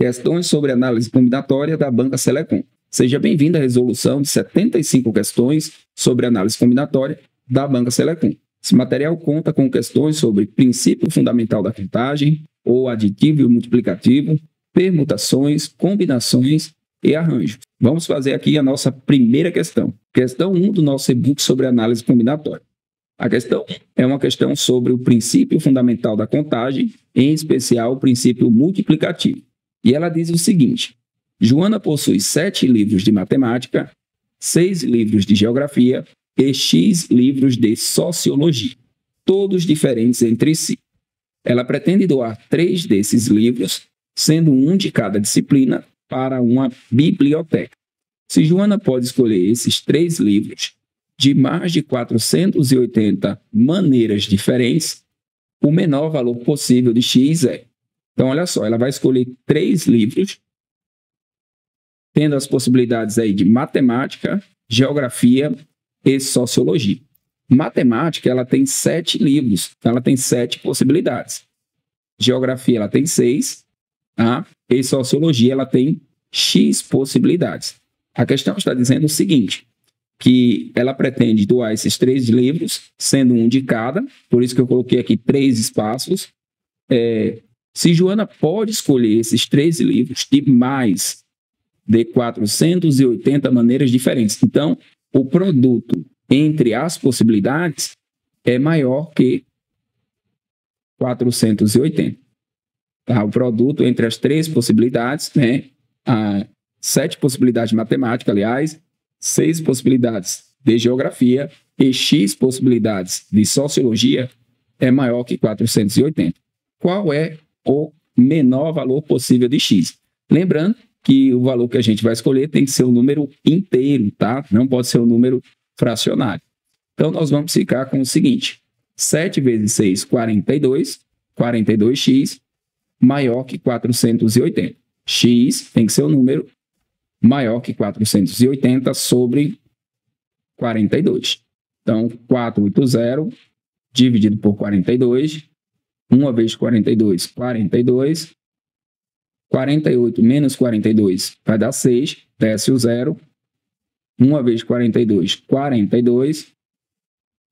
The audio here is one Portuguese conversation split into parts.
Questões sobre análise combinatória da Banca Selecom. Seja bem-vindo à resolução de 75 questões sobre análise combinatória da Banca Selecom. Esse material conta com questões sobre princípio fundamental da contagem, ou aditivo e multiplicativo, permutações, combinações e arranjos. Vamos fazer aqui a nossa primeira questão. Questão 1 do nosso e-book sobre análise combinatória. A questão 1 é uma questão sobre o princípio fundamental da contagem, em especial o princípio multiplicativo. E ela diz o seguinte: Joana possui 7 livros de matemática, 6 livros de geografia e X livros de sociologia, todos diferentes entre si. Ela pretende doar 3 desses livros, sendo um de cada disciplina, para uma biblioteca. Se Joana pode escolher esses 3 livros de mais de 480 maneiras diferentes, o menor valor possível de X é... Então, olha só, ela vai escolher 3 livros, tendo as possibilidades aí de matemática, geografia e sociologia. Matemática, ela tem 7 livros, então ela tem 7 possibilidades. Geografia, ela tem 6, tá? E sociologia, ela tem X possibilidades. A questão está dizendo o seguinte, que ela pretende doar esses 3 livros, sendo um de cada, por isso que eu coloquei aqui 3 espaços. Se Joana pode escolher esses 3 livros de mais de 480 maneiras diferentes, então o produto entre as possibilidades é maior que 480. Tá? O produto entre as 3 possibilidades, né? 7 possibilidades de matemática, aliás, 6 possibilidades de geografia e X possibilidades de sociologia é maior que 480. Qual é o menor valor possível de X? Lembrando que o valor que a gente vai escolher tem que ser um número inteiro, tá? Não pode ser um número fracionário. Então, nós vamos ficar com o seguinte: 7 vezes 6, 42. 42x maior que 480. X tem que ser um número maior que 480 sobre 42. Então, 480 dividido por 42. 1 vezes 42, 42. 48 menos 42 vai dar 6. Desce o 0. 1 vezes 42, 42.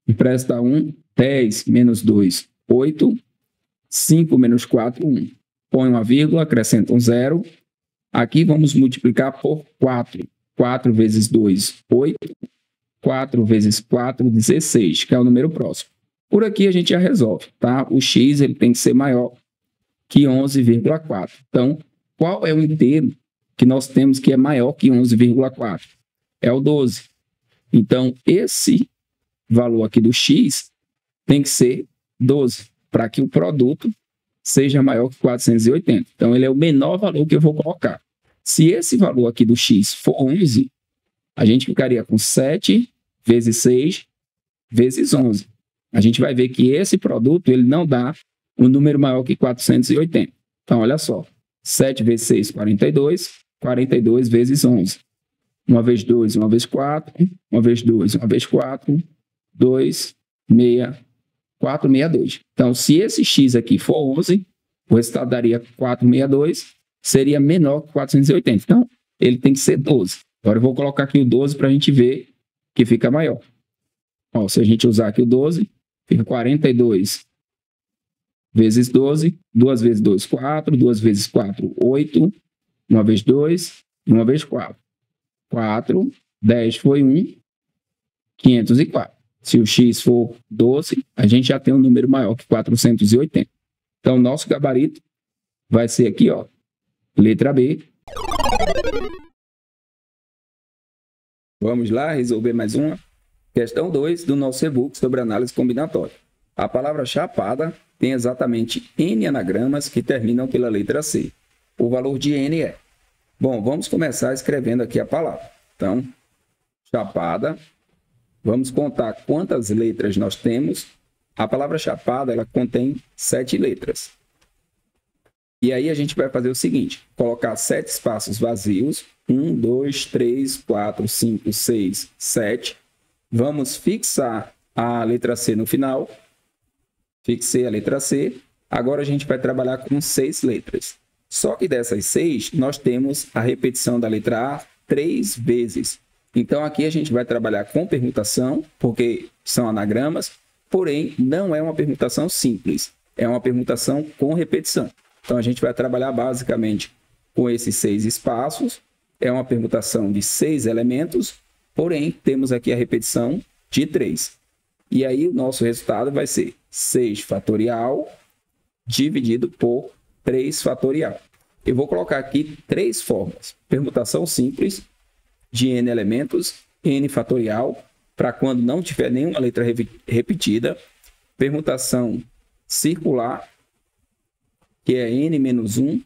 Empresta 1. 10 menos 2, 8. 5 menos 4, 1. Põe uma vírgula, acrescenta um 0. Aqui vamos multiplicar por 4. 4 vezes 2, 8. 4 vezes 4, 16, que é o número próximo. Por aqui a gente já resolve, tá? O x ele tem que ser maior que 11,4. Então, qual é o inteiro que nós temos que é maior que 11,4? É o 12. Então, esse valor aqui do x tem que ser 12, para que o produto seja maior que 480. Então, ele é o menor valor que eu vou colocar. Se esse valor aqui do x for 11, a gente ficaria com 7 vezes 6 vezes 11. A gente vai ver que esse produto ele não dá um número maior que 480. Então, olha só. 7 vezes 6, 42. 42 vezes 11. 1 vezes 2, 1 vezes 4. 1 vezes 2, 1 vezes 4. 2, 6, 462. Então, se esse x aqui for 11, o resultado daria 462, seria menor que 480. Então, ele tem que ser 12. Agora, eu vou colocar aqui o 12 para a gente ver que fica maior. Ó, se a gente usar aqui o 12, fica 42 vezes 12. 2 vezes 2, 4. 2 vezes 4, 8. 1 vezes 2, 1 vezes 4. 4, 10 foi 1, 504. Se o x for 12, a gente já tem um número maior que 480. Então, nosso gabarito vai ser aqui, ó, letra B. Vamos lá resolver mais uma. Questão 2 do nosso e-book sobre análise combinatória. A palavra chapada tem exatamente N anagramas que terminam pela letra C. O valor de N é... Bom, vamos começar escrevendo aqui a palavra. Então, chapada... Vamos contar quantas letras nós temos. A palavra chapada, ela contém 7 letras. E aí a gente vai fazer o seguinte, colocar 7 espaços vazios. 1, 2, 3, 4, 5, 6, 7. Vamos fixar a letra C no final. Fixei a letra C. Agora a gente vai trabalhar com 6 letras. Só que dessas 6, nós temos a repetição da letra A 3 vezes. Então, aqui a gente vai trabalhar com permutação, porque são anagramas, porém, não é uma permutação simples. É uma permutação com repetição. Então, a gente vai trabalhar basicamente com esses 6 espaços. É uma permutação de 6 elementos, porém, temos aqui a repetição de 3. E aí, o nosso resultado vai ser 6 fatorial dividido por 3 fatorial. Eu vou colocar aqui 3 formas. Permutação simples de n elementos, n fatorial, para quando não tiver nenhuma letra repetida. Permutação circular, que é n menos 1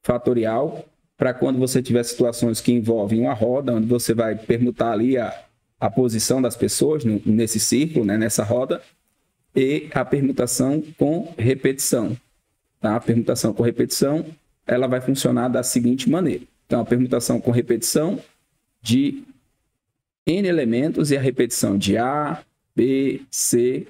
fatorial, para quando você tiver situações que envolvem uma roda, onde você vai permutar ali a posição das pessoas nesse círculo, né, nessa roda, e a permutação com repetição. Tá? A permutação com repetição, ela vai funcionar da seguinte maneira. Então, a permutação com repetição de n elementos e a repetição de A, B, C,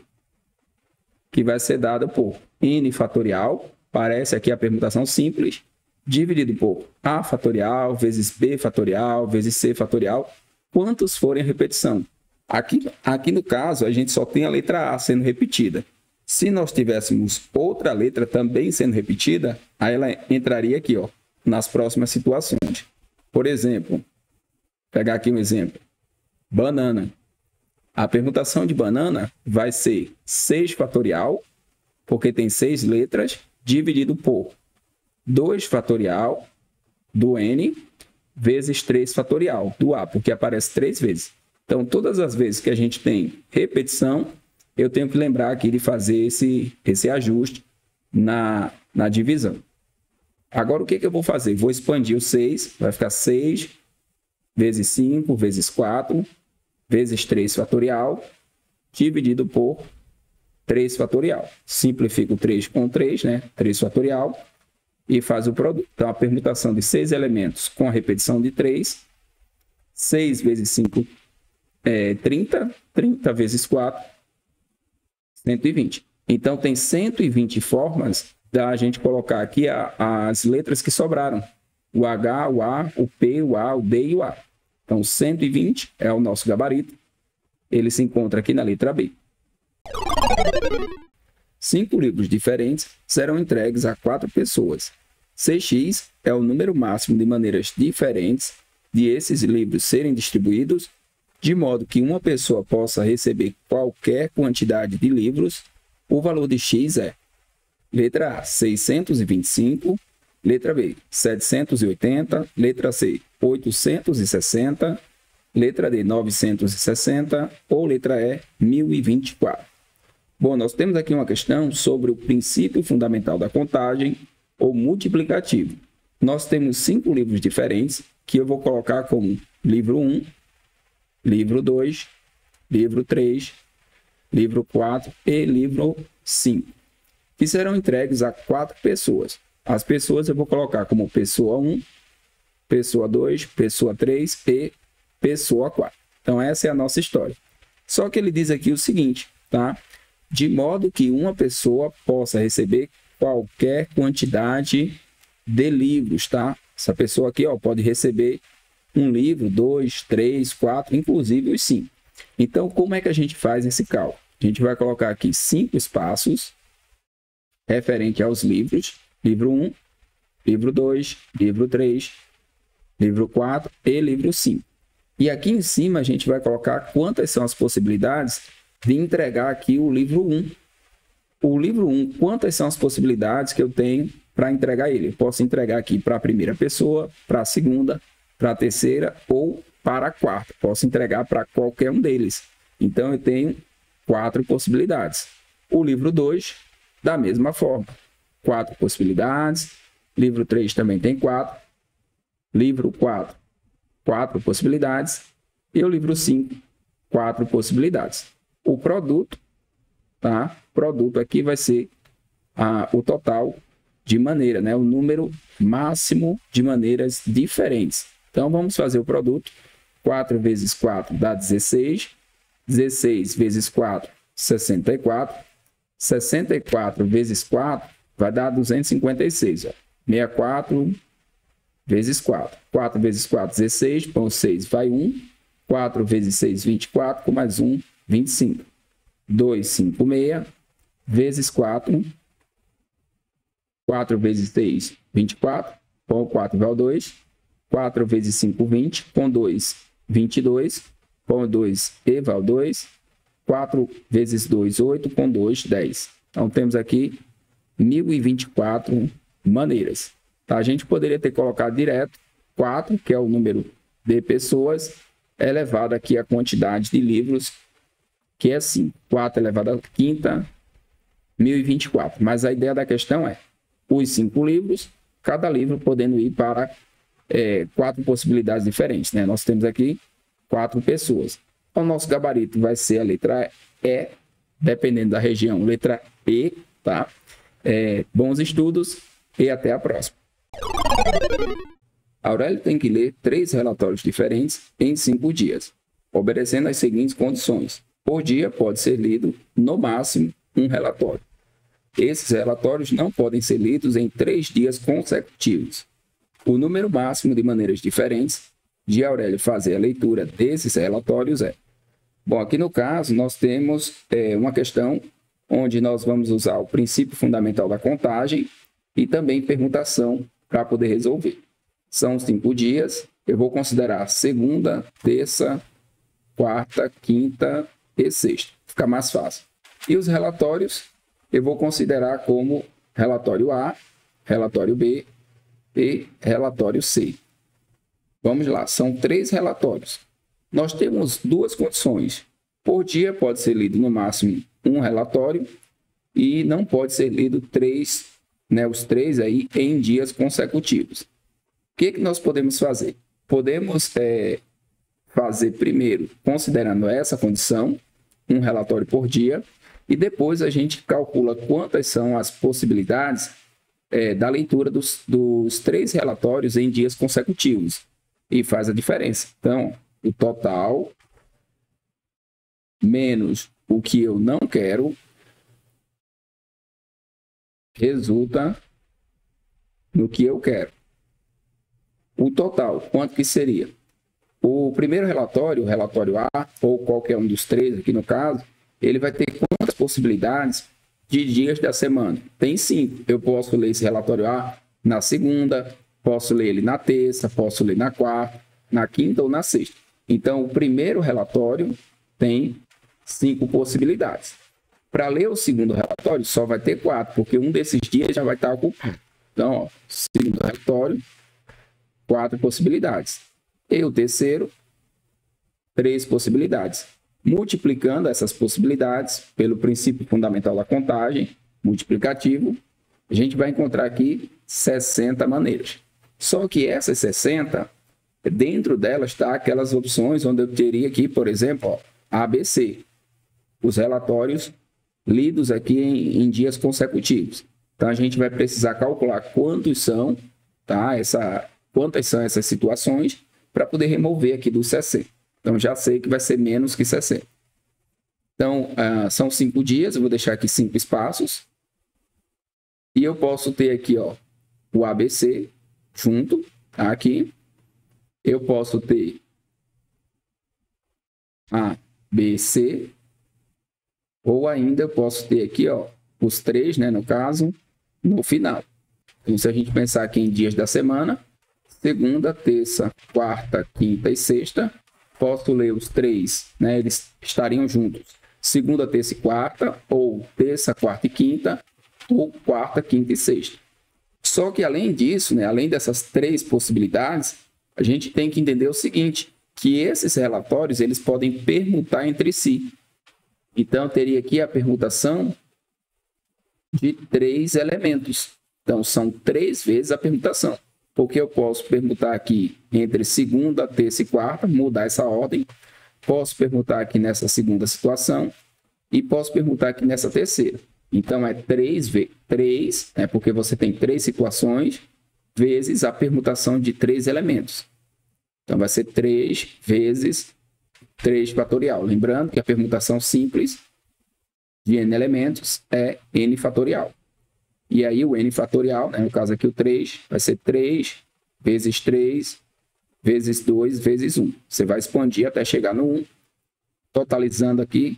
que vai ser dada por n fatorial, parece aqui a permutação simples, dividido por A fatorial, vezes B fatorial, vezes C fatorial, quantos forem a repetição. Aqui no caso, a gente só tem a letra A sendo repetida. Se nós tivéssemos outra letra também sendo repetida, aí ela entraria aqui, ó, nas próximas situações. Por exemplo, vou pegar aqui um exemplo. Banana. A permutação de banana vai ser 6 fatorial, porque tem 6 letras, dividido por 2 fatorial do N, vezes 3 fatorial do A, porque aparece 3 vezes. Então, todas as vezes que a gente tem repetição, eu tenho que lembrar aqui de fazer esse ajuste na divisão. Agora, o que eu vou fazer? Vou expandir o 6, vai ficar 6 vezes 5 vezes 4 vezes 3 fatorial, dividido por 3 fatorial. Simplifico 3 com 3, né? 3 fatorial, e faz o produto. Então, a permutação de 6 elementos com a repetição de 3, 6 vezes 5 é 30, 30 vezes 4, 120. Então, tem 120 formas da gente colocar aqui as letras que sobraram. O H, o A, o P, o A, o D e o A. Então, 120 é o nosso gabarito. Ele se encontra aqui na letra B. 5 livros diferentes serão entregues a 4 pessoas. Cx é o número máximo de maneiras diferentes de esses livros serem distribuídos, de modo que uma pessoa possa receber qualquer quantidade de livros. O valor de x é: letra A, 625, letra B, 780, letra C, 860, letra D, 960 ou letra E, 1024. Bom, nós temos aqui uma questão sobre o princípio fundamental da contagem ou multiplicativo. Nós temos 5 livros diferentes que eu vou colocar como livro 1, livro 2, livro 3, livro 4 e livro 5, que serão entregues a 4 pessoas. As pessoas eu vou colocar como pessoa 1, pessoa 2, pessoa 3 e pessoa 4. Então, essa é a nossa história. Só que ele diz aqui o seguinte, tá? De modo que uma pessoa possa receber qualquer quantidade de livros, tá? Essa pessoa aqui, ó, pode receber um livro, 2, 3, 4, inclusive os 5. Então, como é que a gente faz esse cálculo? A gente vai colocar aqui 5 espaços referente aos livros. Livro 1, livro 2, livro 3, livro 4 e livro 5. E aqui em cima a gente vai colocar quantas são as possibilidades de entregar aqui o livro 1. O livro 1, quantas são as possibilidades que eu tenho para entregar ele? Eu posso entregar aqui para a primeira pessoa, para a segunda, para a terceira ou para a quarta. Posso entregar para qualquer um deles. Então, eu tenho 4 possibilidades. O livro 2, da mesma forma. 4 possibilidades. Livro 3 também tem 4. Livro 4, 4 possibilidades. E o livro 5, 4 possibilidades. O produto, tá? O produto aqui vai ser o total de maneira, né? O número máximo de maneiras diferentes. Então, vamos fazer o produto. 4 vezes 4 dá 16. 16 vezes 4, 64. 64 vezes 4 vai dar 256. Ó. 64 vezes 4. 4 vezes 4, 16. Põe 6, vai 1. 4 vezes 6, 24. Com mais 1, 25. 2, 5, 6. Vezes 4. 4 vezes 6, 24. Com 4 vai o 2. 4 vezes 5, 20. Com 2, 22. Com 2, e vai o 2. 4 vezes 2, 8. Com 2, 10. Então, temos aqui 1024 maneiras. Tá? A gente poderia ter colocado direto 4, que é o número de pessoas, elevado aqui a quantidade de livros, que é 5. 4 elevado à quinta, 1024. Mas a ideia da questão é os 5 livros, cada livro podendo ir para 4 possibilidades diferentes. Né? Nós temos aqui 4 pessoas. O nosso gabarito vai ser a letra E, dependendo da região, letra E. Tá? Bons estudos e até a próxima. Aurélio tem que ler 3 relatórios diferentes em 5 dias, obedecendo as seguintes condições. Por dia pode ser lido, no máximo, um relatório. Esses relatórios não podem ser lidos em 3 dias consecutivos. O número máximo de maneiras diferentes de Aurélio fazer a leitura desses relatórios é... Bom, aqui no caso, nós temos uma questão onde nós vamos usar o princípio fundamental da contagem e também permutação para poder resolver. São 5 dias, eu vou considerar segunda, terça, quarta, quinta e sexta. Fica mais fácil. E os relatórios, eu vou considerar como relatório A, relatório B e relatório C. Vamos lá, são 3 relatórios. Nós temos 2 condições. Por dia pode ser lido no máximo um relatório e não pode ser lido 3, né, os 3 aí em dias consecutivos. O que nós podemos fazer? Podemos fazer primeiro, considerando essa condição, um relatório por dia, e depois a gente calcula quantas são as possibilidades da leitura dos 3 relatórios em dias consecutivos, e faz a diferença. Então, o total menos o que eu não quero resulta no que eu quero. O total, quanto que seria? O primeiro relatório, o relatório A, ou qualquer um dos 3 aqui no caso, ele vai ter quantas possibilidades de dias da semana? Tem 5. Eu posso ler esse relatório A na segunda, posso ler ele na terça, posso ler na quarta, na quinta ou na sexta. Então, o primeiro relatório tem 5 possibilidades. Para ler o segundo relatório, só vai ter 4, porque um desses dias já vai estar ocupado. Então, ó, segundo relatório, 4 possibilidades. E o terceiro, 3 possibilidades. Multiplicando essas possibilidades pelo princípio fundamental da contagem, multiplicativo, a gente vai encontrar aqui 60 maneiras. Só que essas 60, dentro delas está aquelas opções onde eu teria aqui, por exemplo, ó, ABC. Os relatórios lidos aqui em dias consecutivos. Então, a gente vai precisar calcular quantos são, tá? Quantas são essas situações para poder remover aqui dos 60. Então, já sei que vai ser menos que 60. Então, são 5 dias, eu vou deixar aqui 5 espaços. E eu posso ter aqui, ó, o ABC junto, tá? Aqui. Eu posso ter A, B, C. Ou ainda eu posso ter aqui, ó, os 3, né, no caso, no final. Então, se a gente pensar aqui em dias da semana, segunda, terça, quarta, quinta e sexta, posso ler os 3, né, eles estariam juntos. Segunda, terça e quarta, ou terça, quarta e quinta, ou quarta, quinta e sexta. Só que além disso, né, além dessas 3 possibilidades, a gente tem que entender o seguinte, que esses relatórios eles podem permutar entre si. Então, eu teria aqui a permutação de 3 elementos. Então, são 3 vezes a permutação. Porque eu posso permutar aqui entre segunda, terça e quarta, mudar essa ordem. Posso permutar aqui nessa segunda situação e posso permutar aqui nessa terceira. Então, é 3 vezes 3, né, porque você tem 3 situações, vezes a permutação de 3 elementos. Então, vai ser 3 vezes 3 fatorial. Lembrando que a permutação simples de n elementos é n fatorial. E aí o n fatorial, né, no caso aqui o 3, vai ser 3 vezes 3 vezes 2 vezes 1. Você vai expandir até chegar no 1, totalizando aqui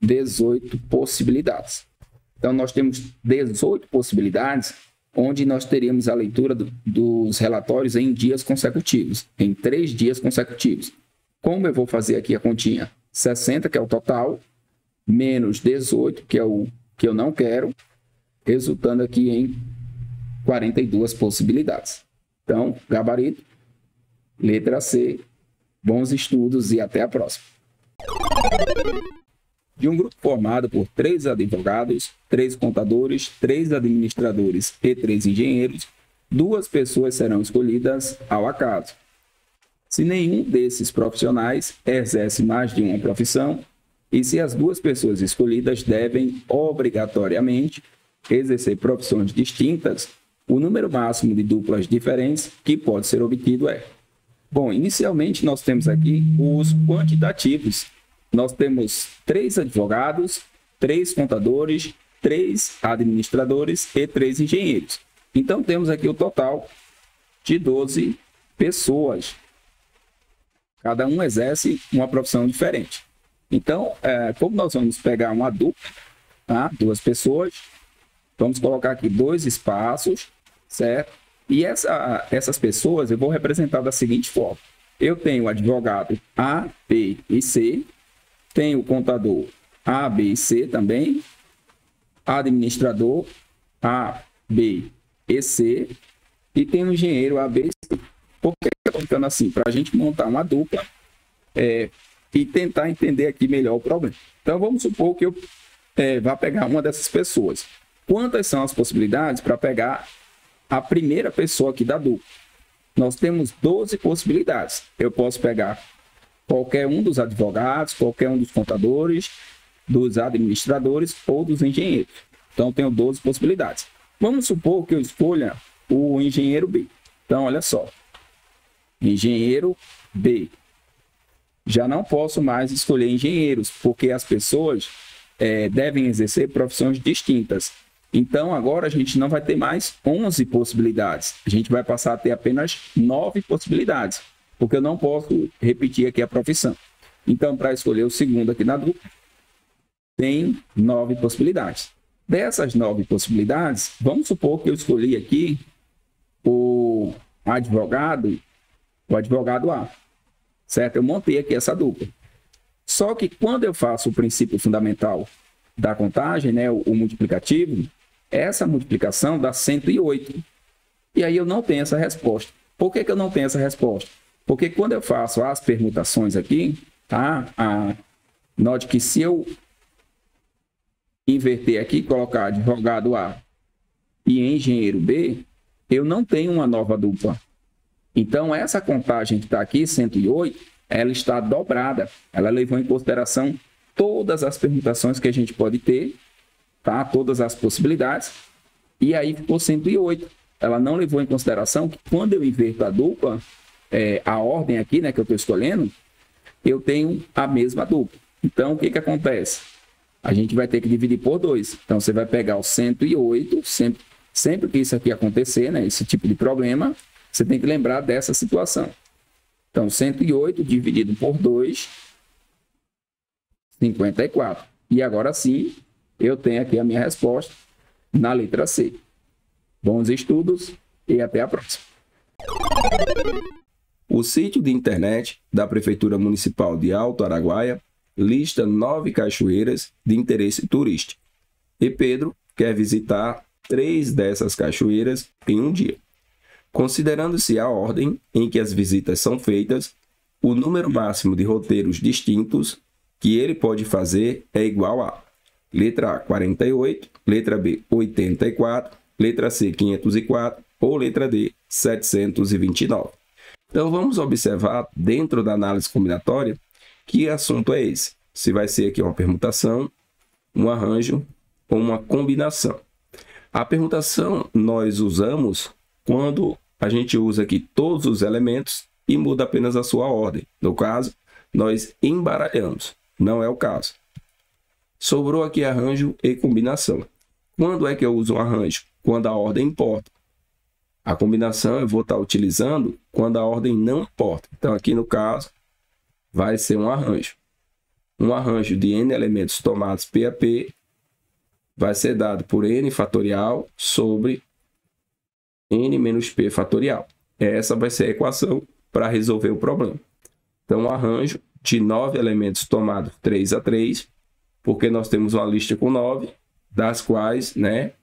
18 possibilidades. Então, nós temos 18 possibilidades, onde nós teríamos a leitura dos relatórios em dias consecutivos, em 3 dias consecutivos. Como eu vou fazer aqui a continha? 60, que é o total, menos 18, que é o que eu não quero, resultando aqui em 42 possibilidades. Então, gabarito, letra C, bons estudos e até a próxima. De um grupo formado por 3 advogados, 3 contadores, 3 administradores e 3 engenheiros, 2 pessoas serão escolhidas ao acaso. Se nenhum desses profissionais exerce mais de uma profissão, e se as 2 pessoas escolhidas devem, obrigatoriamente, exercer profissões distintas, o número máximo de duplas diferentes que pode ser obtido é... Bom, inicialmente nós temos aqui os quantitativos. Nós temos 3 advogados, 3 contadores, 3 administradores e 3 engenheiros. Então, temos aqui o total de 12 pessoas. Cada um exerce uma profissão diferente. Então, como nós vamos pegar uma dupla, tá? 2 pessoas, vamos colocar aqui 2 espaços, certo? E essas pessoas eu vou representar da seguinte forma. Eu tenho o advogado A, B e C, tenho o contador A, B e C também, administrador A, B e C, e tenho o engenheiro A, B e C. Por que eu estou ficando assim? Para a gente montar uma dupla e tentar entender aqui melhor o problema. Então, vamos supor que eu vá pegar uma dessas pessoas. Quantas são as possibilidades para pegar a primeira pessoa aqui da dupla? Nós temos 12 possibilidades. Eu posso pegar qualquer um dos advogados, qualquer um dos contadores, dos administradores ou dos engenheiros. Então, eu tenho 12 possibilidades. Vamos supor que eu escolha o engenheiro B. Então, olha só. Engenheiro B. Já não posso mais escolher engenheiros, porque as pessoas devem exercer profissões distintas. Então, agora a gente não vai ter mais 11 possibilidades. A gente vai passar a ter apenas 9 possibilidades, porque eu não posso repetir aqui a profissão. Então, para escolher o segundo aqui na dupla, tem 9 possibilidades. Dessas 9 possibilidades, vamos supor que eu escolhi aqui o advogado A, certo? Eu montei aqui essa dupla. Só que quando eu faço o princípio fundamental da contagem, né, o multiplicativo, essa multiplicação dá 108. E aí eu não tenho essa resposta. Por que eu não tenho essa resposta? Porque quando eu faço as permutações aqui, tá? Note que se eu inverter aqui, colocar advogado A e engenheiro B, eu não tenho uma nova dupla. Então, essa contagem que está aqui, 108, ela está dobrada. Ela levou em consideração todas as permutações que a gente pode ter, tá? Todas as possibilidades, e aí ficou 108. Ela não levou em consideração que quando eu inverto a dupla, a ordem aqui, né, que eu estou escolhendo, eu tenho a mesma dupla. Então, o que acontece? A gente vai ter que dividir por 2. Então, você vai pegar o 108, sempre que isso aqui acontecer, né, esse tipo de problema, você tem que lembrar dessa situação. Então, 108 dividido por 2, 54. E agora sim, eu tenho aqui a minha resposta na letra C. Bons estudos e até a próxima. O sítio de internet da Prefeitura Municipal de Alto Araguaia lista 9 cachoeiras de interesse turístico. E Pedro quer visitar 3 dessas cachoeiras em um dia. Considerando-se a ordem em que as visitas são feitas, o número máximo de roteiros distintos que ele pode fazer é igual a letra A, 48, letra B, 84, letra C, 504 ou letra D, 729. Então, vamos observar dentro da análise combinatória que assunto é esse. Se vai ser aqui uma permutação, um arranjo ou uma combinação. A permutação nós usamos quando a gente usa aqui todos os elementos e muda apenas a sua ordem. No caso, nós embaralhamos. Não é o caso. Sobrou aqui arranjo e combinação. Quando é que eu uso um arranjo? Quando a ordem importa. A combinação eu vou estar utilizando quando a ordem não importa. Então, aqui no caso, vai ser um arranjo. Um arranjo de n elementos tomados P a P vai ser dado por n fatorial sobre n menos p fatorial. Essa vai ser a equação para resolver o problema. Então, um arranjo de 9 elementos tomados 3 a 3, porque nós temos uma lista com 9, das quais, né,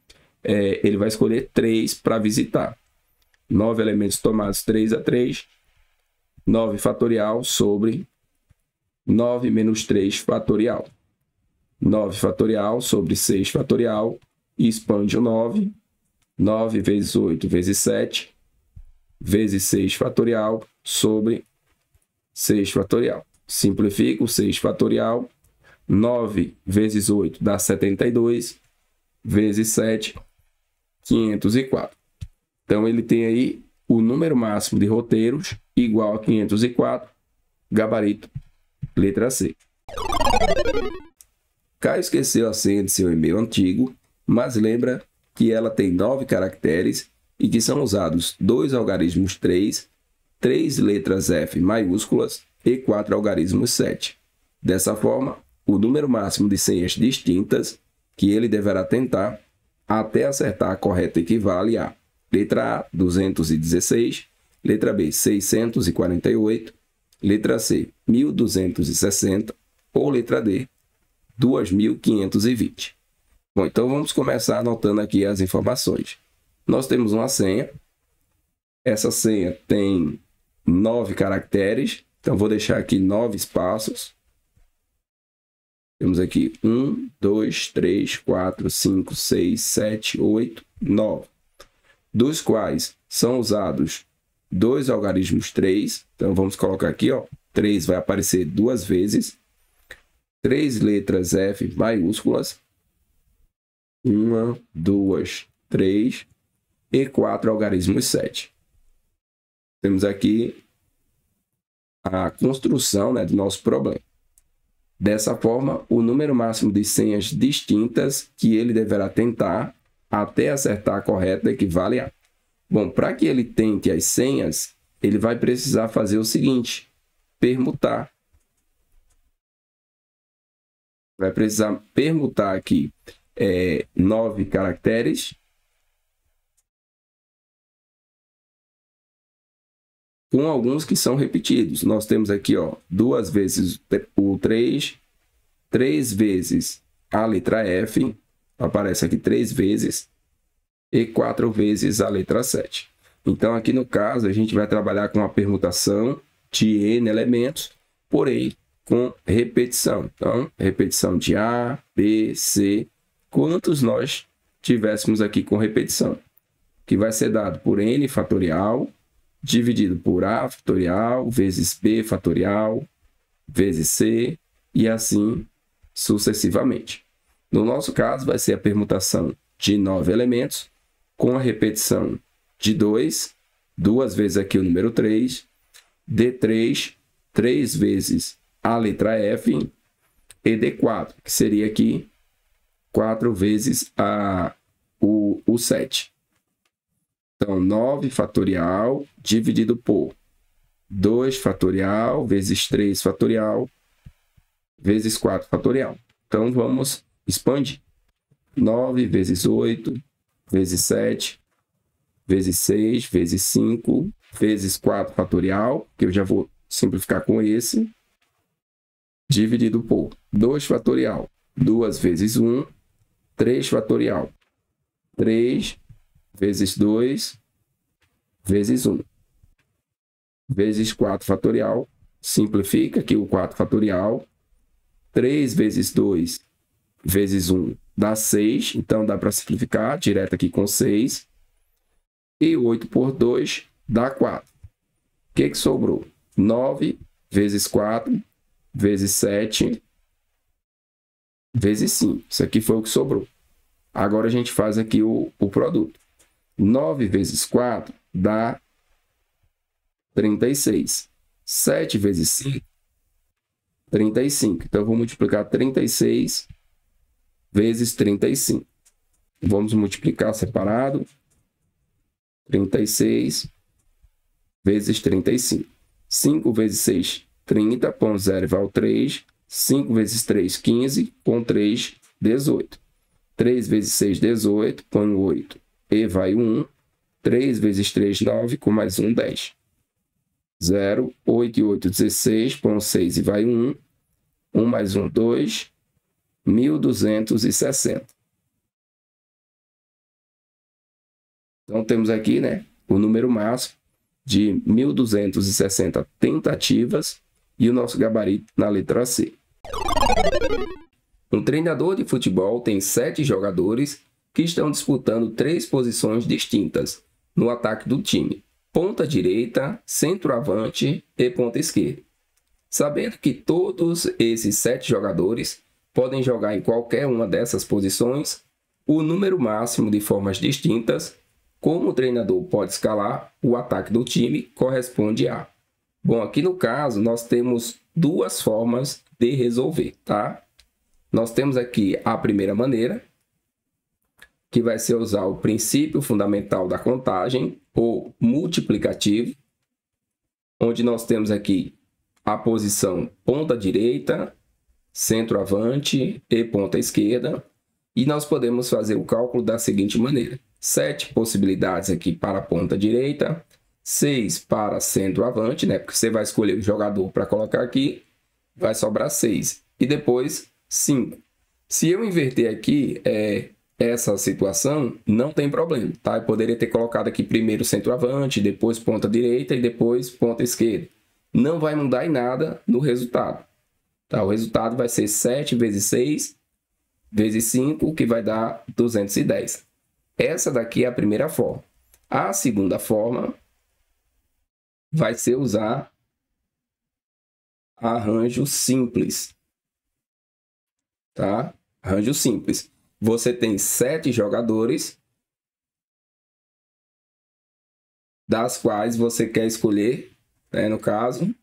ele vai escolher 3 para visitar. 9 elementos tomados 3 a 3, 9 fatorial sobre 9 menos 3 fatorial. 9 fatorial sobre 6 fatorial, e expande o 9. 9 vezes 8 vezes 7, vezes 6 fatorial sobre 6 fatorial. Simplifica o 6 fatorial. 9 vezes 8 dá 72, vezes 7, 504. Então, ele tem aí o número máximo de roteiros igual a 504, gabarito, letra C. Caio esqueceu a senha de seu e-mail antigo, mas lembra que ela tem 9 caracteres e que são usados 2 algarismos 3, 3 letras F maiúsculas e 4 algarismos 7. Dessa forma, o número máximo de senhas distintas que ele deverá tentar até acertar a correta equivale a letra A, 216, letra B, 648, letra C, 1260 ou letra D, 2520. Bom, então vamos começar anotando aqui as informações. Nós temos uma senha. Essa senha tem 9 caracteres, então vou deixar aqui 9 espaços. Temos aqui 1, 2, 3, 4, 5, 6, 7, 8, 9. Dos quais são usados 2 algarismos 3. Então, vamos colocar aqui, ó, 3 vai aparecer 2 vezes. 3 letras F maiúsculas. 1, 2, 3. E 4 algarismos 7. Temos aqui a construção, né, do nosso problema. Dessa forma, o número máximo de senhas distintas que ele deverá tentar até acertar a correta equivale a... Bom, para que ele tente as senhas, ele vai precisar fazer o seguinte: permutar. Vai precisar permutar aqui 9 caracteres com alguns que são repetidos. Nós temos aqui, ó, 2 vezes o 3, 3 vezes a letra F, aparece aqui 3 vezes, e 4 vezes a letra 7. Então, aqui no caso, a gente vai trabalhar com a permutação de N elementos, porém com repetição. Então, repetição de A, B, C, quantos nós tivéssemos aqui com repetição, que vai ser dado por N fatorial, dividido por A fatorial, vezes B fatorial, vezes C, e assim sucessivamente. No nosso caso, vai ser a permutação de 9 elementos, com a repetição de 2, 2 vezes aqui o número 3, D3, 3 vezes a letra F, e D4, que seria aqui 4 vezes o 7. Então, 9 fatorial dividido por 2 fatorial vezes 3 fatorial vezes 4 fatorial. Então, vamos expandir. 9 vezes 8 vezes 7 vezes 6 vezes 5 vezes 4 fatorial, que eu já vou simplificar com esse, dividido por 2 fatorial, 2 vezes 1, 3 fatorial, 3 vezes 2 vezes 1, vezes 4 fatorial, simplifica aqui o 4 fatorial, 3 vezes 2 vezes 1 dá 6, então dá para simplificar direto aqui com 6, e 8 por 2 dá 4. O que sobrou? 9 vezes 4 vezes 7 vezes 5. Isso aqui foi o que sobrou. Agora a gente faz aqui o produto. 9 vezes 4 dá 36. 7 vezes 5, 35. Então, eu vou multiplicar 36 vezes 35. Vamos multiplicar separado. 36 vezes 35. 5 vezes 6, 30. Põe 0 e vai ao 3. 5 vezes 3, 15. Com 3, 18. 3 vezes 6, 18. Põe 8 e vai 1. 3 vezes 3, 9. Com mais 1, 10. 0. 8 e 8, 16. Põe 6 e vai 1. 1 mais 1, 2. 1.260. Então, temos aqui, né, o número máximo de 1.260 tentativas e o nosso gabarito na letra C. Um treinador de futebol tem 7 jogadores que estão disputando 3 posições distintas no ataque do time: ponta direita, centroavante e ponta esquerda. Sabendo que todos esses 7 jogadores podem jogar em qualquer uma dessas posições, o número máximo de formas distintas como o treinador pode escalar o ataque do time corresponde a... Bom, aqui no caso, nós temos 2 formas de resolver, tá? Nós temos aqui a primeira maneira, que vai ser usar o princípio fundamental da contagem, ou multiplicativo, onde nós temos aqui a posição ponta direita, centroavante e ponta esquerda, e nós podemos fazer o cálculo da seguinte maneira: 7 possibilidades aqui para a ponta direita, 6 para centroavante, né? Porque você vai escolher o jogador para colocar aqui, vai sobrar 6. E depois 5. Se eu inverter aqui essa situação, não tem problema, tá? Eu poderia ter colocado aqui primeiro centroavante, depois ponta direita e depois ponta esquerda. Não vai mudar em nada no resultado. Tá? O resultado vai ser 7 vezes 6 vezes 5, que vai dar 210. Essa daqui é a primeira forma. A segunda forma vai ser usar arranjo simples. Tá? Arranjo simples. Você tem 7 jogadores, das quais você quer escolher, né, no caso,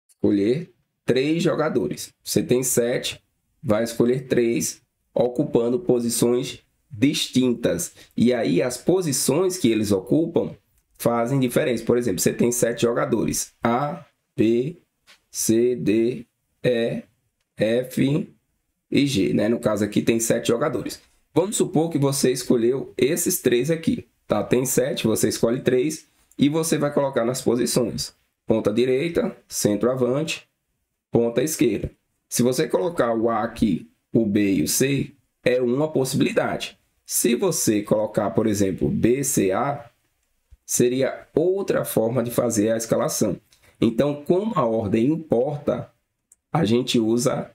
escolher 3 jogadores. Você tem 7, vai escolher 3, ocupando posições distintas. E aí as posições que eles ocupam fazem diferença. Por exemplo, você tem 7 jogadores: A, B, C, D, E, F e G, né? No caso aqui tem 7 jogadores. Vamos supor que você escolheu esses 3 aqui, tá? Tem 7, você escolhe 3 e você vai colocar nas posições: ponta direita, centroavante, ponta esquerda. Se você colocar o A aqui, o B e o C, é uma possibilidade. Se você colocar, por exemplo, BCA, seria outra forma de fazer a escalação. Então, como a ordem importa, a gente usa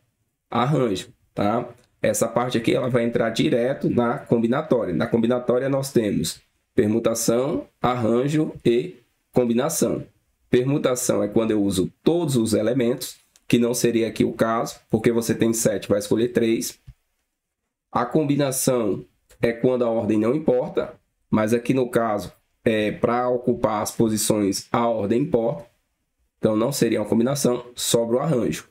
arranjo, tá? Essa parte aqui ela vai entrar direto na combinatória. Na combinatória nós temos permutação, arranjo e combinação. Permutação é quando eu uso todos os elementos, que não seria aqui o caso, porque você tem 7, vai escolher 3. A combinação é quando a ordem não importa, mas aqui no caso, para ocupar as posições, a ordem importa. Então, não seria uma combinação, sobra o arranjo.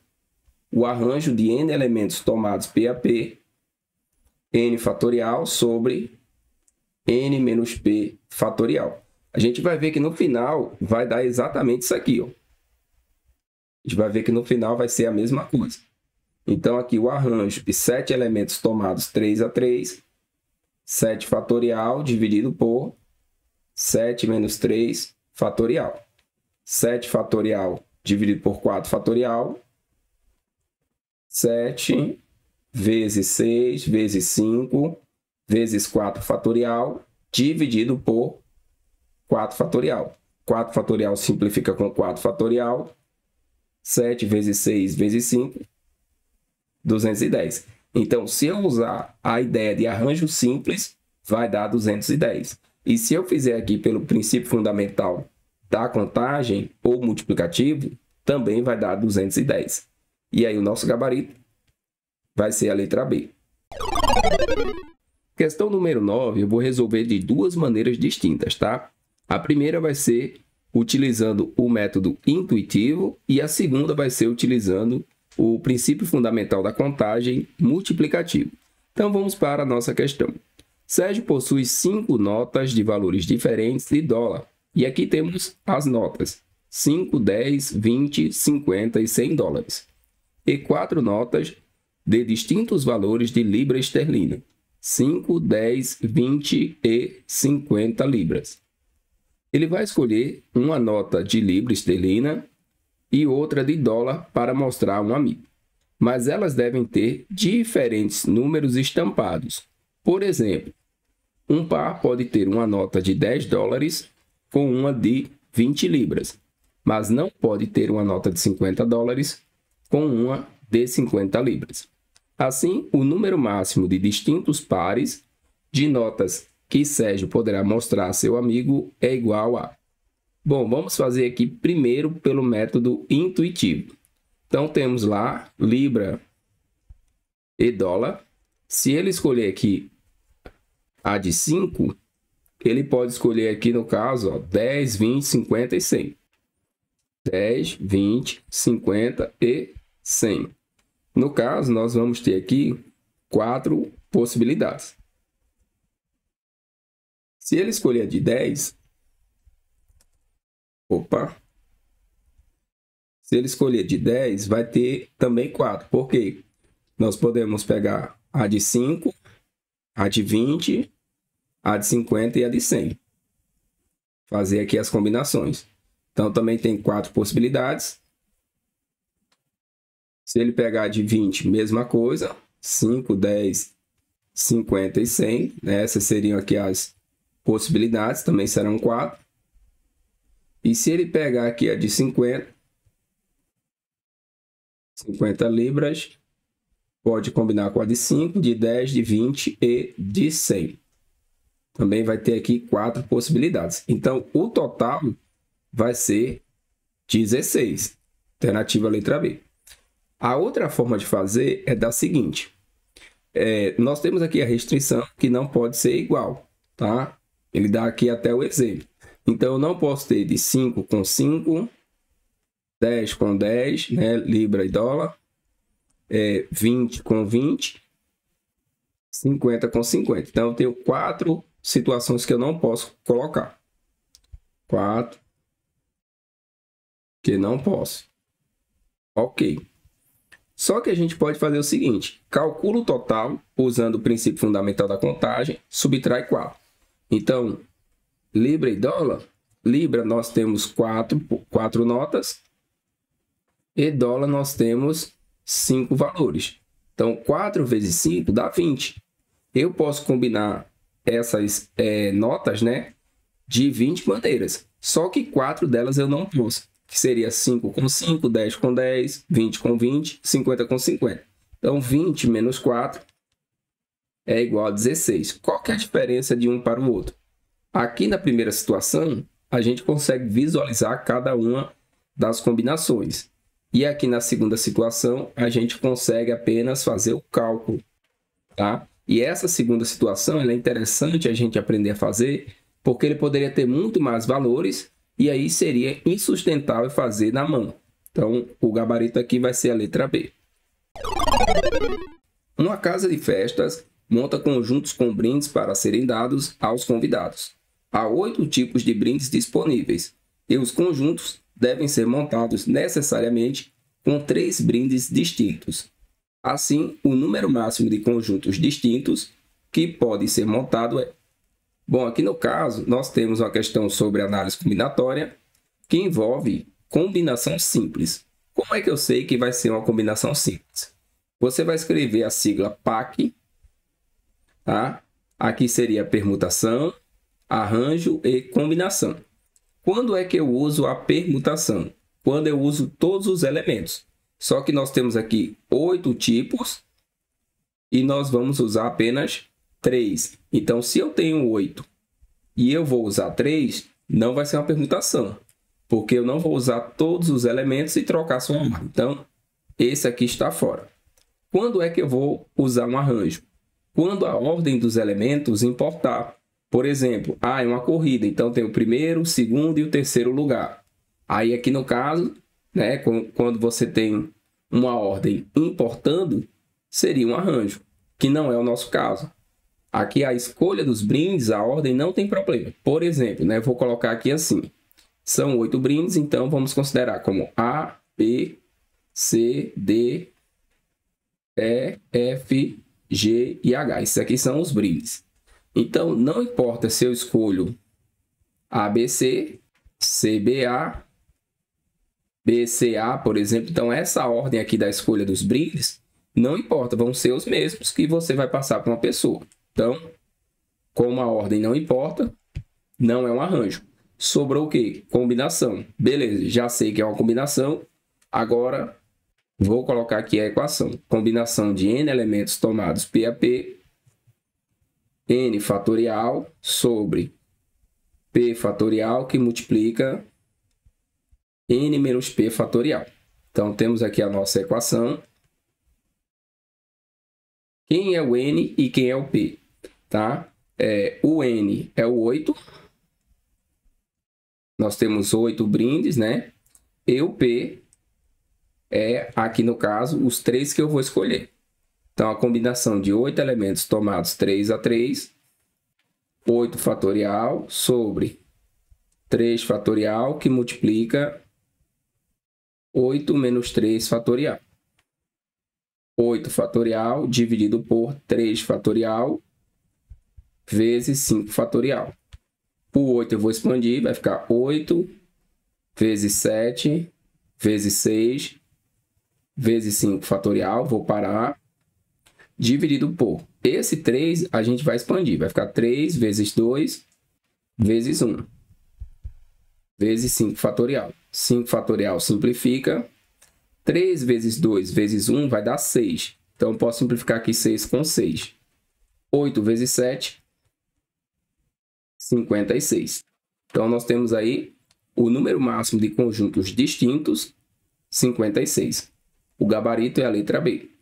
O arranjo de n elementos tomados P a P, n fatorial sobre n menos P fatorial. A gente vai ver que no final vai dar exatamente isso aqui, ó. A gente vai ver que no final vai ser a mesma coisa. Então, aqui o arranjo de 7 elementos tomados 3 a 3, 7 fatorial dividido por 7 menos 3 fatorial. 7 fatorial dividido por 4 fatorial. 7 vezes 6 vezes 5 vezes 4 fatorial dividido por 4 fatorial. 4 fatorial simplifica com 4 fatorial. 7 vezes 6 vezes 5, 210. Então, se eu usar a ideia de arranjo simples, vai dar 210. E se eu fizer aqui pelo princípio fundamental da contagem ou multiplicativo, também vai dar 210. E aí o nosso gabarito vai ser a letra B. Questão número 9, eu vou resolver de 2 maneiras distintas, tá? A primeira vai ser utilizando o método intuitivo e a segunda vai ser utilizando o princípio fundamental da contagem multiplicativo. Então vamos para a nossa questão. Sérgio possui 5 notas de valores diferentes de dólar. E aqui temos as notas: 5, 10, 20, 50 e 100 dólares. E 4 notas de distintos valores de libra esterlina: 5, 10, 20 e 50 libras. Ele vai escolher uma nota de libra esterlina e outra de dólar para mostrar a um amigo. Mas elas devem ter diferentes números estampados. Por exemplo, um par pode ter uma nota de 10 dólares com uma de 20 libras, mas não pode ter uma nota de 50 dólares com uma de 50 libras. Assim, o número máximo de distintos pares de notas que Sérgio poderá mostrar a seu amigo é igual a... Bom, vamos fazer aqui primeiro pelo método intuitivo. Então, temos lá libra e dólar. Se ele escolher aqui a de 5, ele pode escolher aqui, no caso, ó, 10, 20, 50 e 100. 10, 20, 50 e 100. No caso, nós vamos ter aqui 4 possibilidades. Se ele escolher a de 10, se ele escolher de 10, vai ter também 4. Por quê? Nós podemos pegar a de 5, a de 20, a de 50 e a de 100. Fazer aqui as combinações. Então, também tem 4 possibilidades. Se ele pegar a de 20, mesma coisa. 5, 10, 50 e 100. Né? Essas seriam aqui as possibilidades. Também serão 4. E se ele pegar aqui a de 50 libras, pode combinar com a de 5, de 10, de 20 e de 100. Também vai ter aqui 4 possibilidades. Então, o total vai ser 16. Alternativa letra B. A outra forma de fazer é da seguinte. Nós temos aqui a restrição que não pode ser igual. Tá? Ele dá aqui até o exemplo. Então, eu não posso ter de 5 com 5, 10 com 10, né? Libra e dólar. 20 com 20, 50 com 50. Então, eu tenho 4 situações que eu não posso colocar. 4 que não posso. Ok. Só que a gente pode fazer o seguinte. Calcula o total usando o princípio fundamental da contagem. Subtrai 4. Então, libra e dólar. Libra nós temos 4 notas. E dólar nós temos 5 valores. Então, 4 vezes 5 dá 20. Eu posso combinar essas notas, né, de 20 maneiras. Só que 4 delas eu não posso. Que seria 5 com 5, 10 com 10, 20 com 20, 50 com 50. Então, 20 menos 4 é igual a 16. Qual que é a diferença de um para o outro? Aqui na primeira situação, a gente consegue visualizar cada uma das combinações. E aqui na segunda situação, a gente consegue apenas fazer o cálculo. Tá? E essa segunda situação é interessante a gente aprender a fazer, porque ele poderia ter muito mais valores e aí seria insustentável fazer na mão. Então, o gabarito aqui vai ser a letra B. Uma casa de festas monta conjuntos com brindes para serem dados aos convidados. Há 8 tipos de brindes disponíveis e os conjuntos devem ser montados necessariamente com 3 brindes distintos. Assim, o número máximo de conjuntos distintos que pode ser montado é... Bom, aqui no caso, nós temos uma questão sobre análise combinatória que envolve combinação simples. Como é que eu sei que vai ser uma combinação simples? Você vai escrever a sigla PAC, tá? Aqui seria permutação, arranjo e combinação. Quando é que eu uso a permutação? Quando eu uso todos os elementos. Só que nós temos aqui 8 tipos e nós vamos usar apenas 3. Então, se eu tenho 8 e eu vou usar 3, não vai ser uma permutação, porque eu não vou usar todos os elementos e trocar só uma. Então, esse aqui está fora. Quando é que eu vou usar um arranjo? Quando a ordem dos elementos importar. Por exemplo, é uma corrida, então tem o primeiro, o segundo e o terceiro lugar. Aí aqui no caso, né, quando você tem uma ordem importando, seria um arranjo. que não é o nosso caso. Aqui a escolha dos brindes, a ordem não tem problema. Por exemplo, né, vou colocar aqui assim. São 8 brindes, então vamos considerar como A, B, C, D, E, F, G e H. Esses aqui são os brindes. Então, não importa se eu escolho ABC, CBA, BCA, por exemplo. Então, essa ordem aqui da escolha dos brindes, não importa, vão ser os mesmos que você vai passar para uma pessoa. Então, como a ordem não importa, não é um arranjo. Sobrou o quê? Combinação. Beleza, já sei que é uma combinação. Agora, vou colocar aqui a equação. Combinação de n elementos tomados P a P, n fatorial sobre P fatorial que multiplica n menos P fatorial. Então, temos aqui a nossa equação. Quem é o n e quem é o P? Tá? O n é o 8. Nós temos 8 brindes, né? E o P é, aqui no caso, os 3 que eu vou escolher. Então, a combinação de 8 elementos tomados 3 a 3, 8 fatorial sobre 3 fatorial, que multiplica 8 menos 3 fatorial. 8 fatorial dividido por 3 fatorial vezes 5 fatorial. O 8 eu vou expandir, vai ficar 8 vezes 7 vezes 6 vezes 5 fatorial, vou parar, dividido por esse 3 a gente vai expandir, vai ficar 3 vezes 2 vezes 1 vezes 5 fatorial. 5 fatorial simplifica, 3 vezes 2 vezes 1 vai dar 6. Então, eu posso simplificar aqui 6 com 6. 8 vezes 7, 56. Então, nós temos aí o número máximo de conjuntos distintos, 56. O gabarito é a letra B.